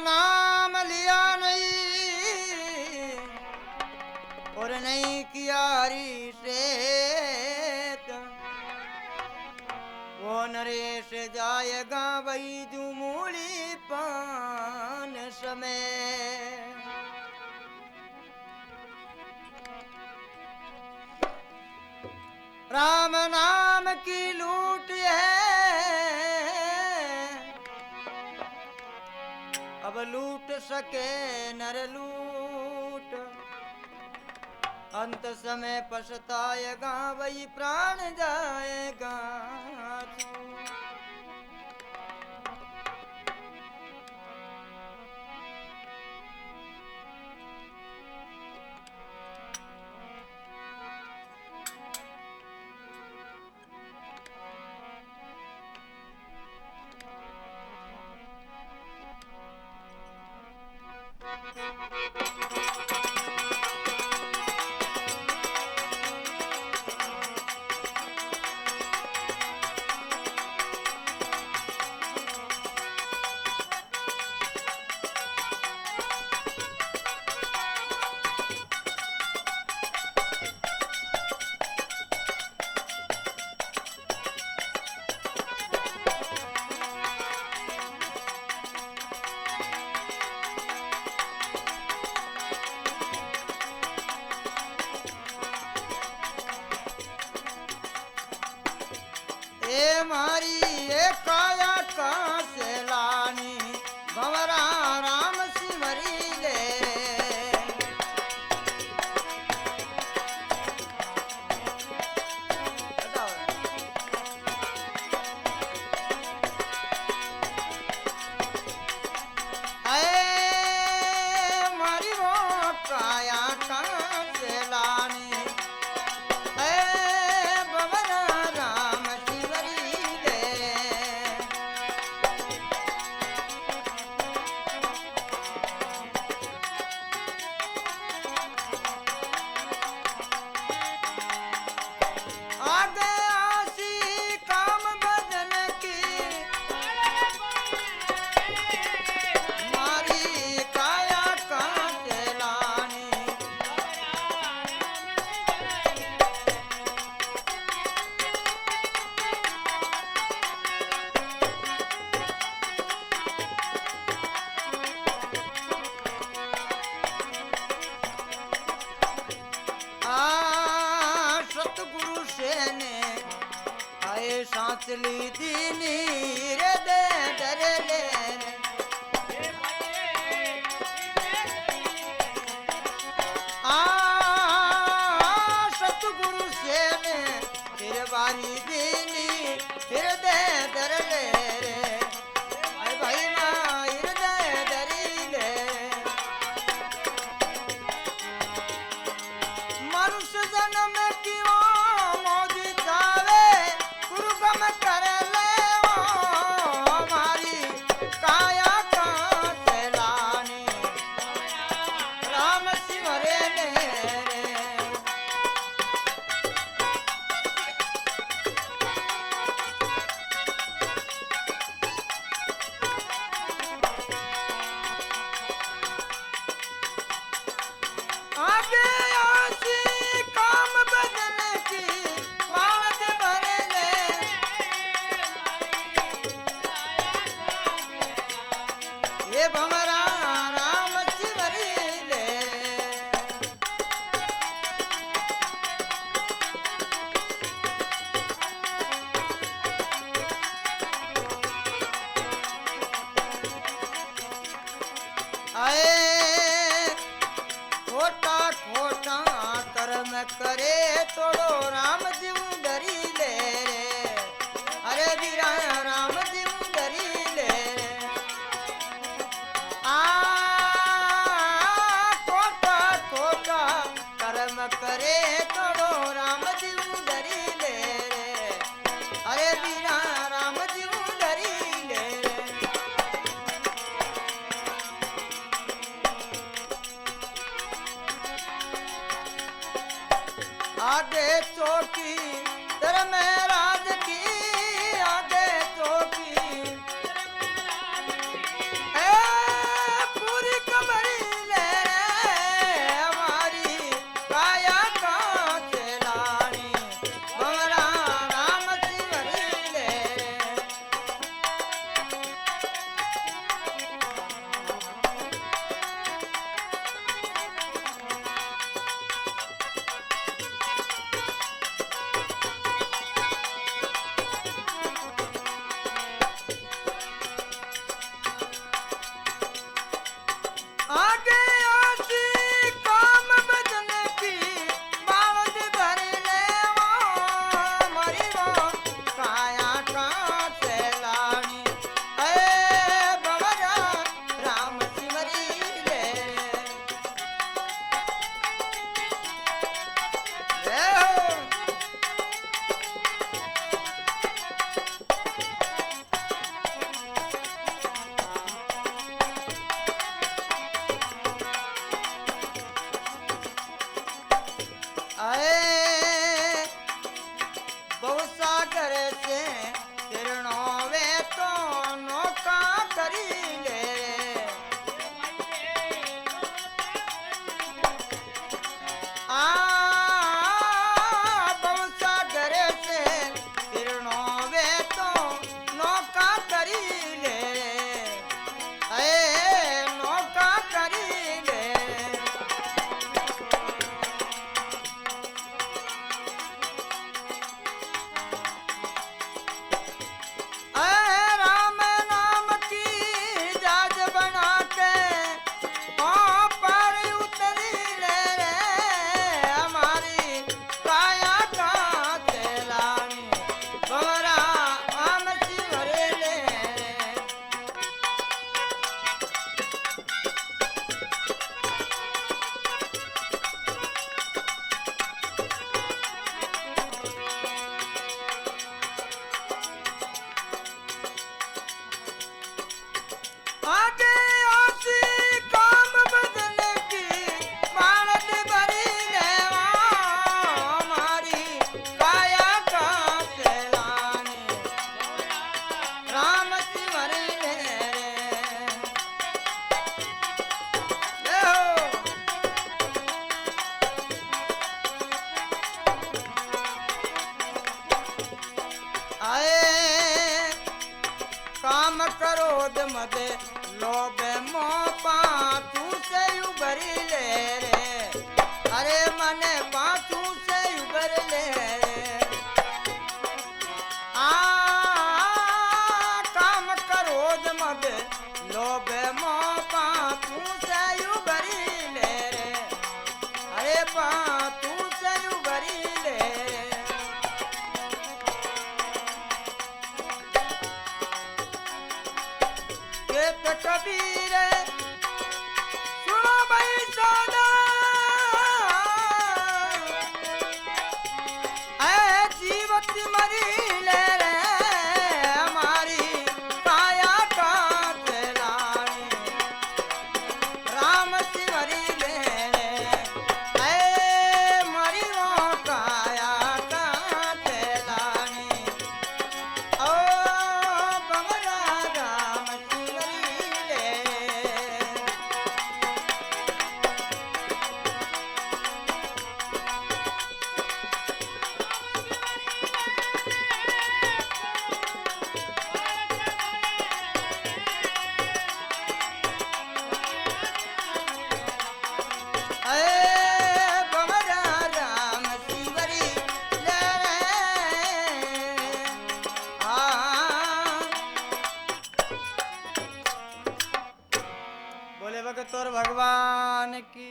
नाम लिया नहीं और नहीं किया रिश्तेत, वो नरेश जाएगा वही जो मूली पान समय। राम नाम की लूट है, अब लूट सके नर लूट, अंत समय पछताएगा वही प्राण जाएगा। ए मारी ए काया कहाँ से लानी, भंवरा राम सिमरी ले। ए मारी वो काया कहाँ से लानी, सतगुरु से ने आए सांस ली दीनी रे दे डरे ले। सतगुरु से ने फिर बारी दीनी फिर दे डर ले रे, भाई माँ दे डरी ले। मनुष्य जन्म की वो मोदी जावे, गुरुगम कर ले वो हमारी काया कहाँ से लानी, राम सिमरे ले रे। आगे आसी काम बदलने की बात भरे ले, ये भंवरा राम सिमरी ले। आए खोटा खोटा कर्म करे तोड़ो राम जीव डरी ले रे, अरे वीरा राम जीव डरी ले रे। खोटा खोटा कर्म करे तोड़ो राम जीव डरी ले रे, अरे वीरा राम जीव डरी ले रे। आगे चौकी धर्मराज की, आगे चौकी ए आगे आसी काम बदल की मानत भरी लेवा मारी काया का चलाने राम सिमरी ले रे हो आए काम क्रोध मद लोभ मोह पाछू से उभरी ले रे अरे मने पाछू से उभर ले रे आ काम क्रोध मद लोभ मोह पाछू से उभरी ले रे अरे पाछू से उभरी ले रे केत कबीर सुनो भाई सादा ऐ जीवत मरी ले रे हमारी काया का चलाने राम सिमरी ले रे ऐ मरी वो काया का चलाने ओ बमरा राम सिमरी ले ऐ बमरा राम सिमरी ले आ बोले भगत और भगवान की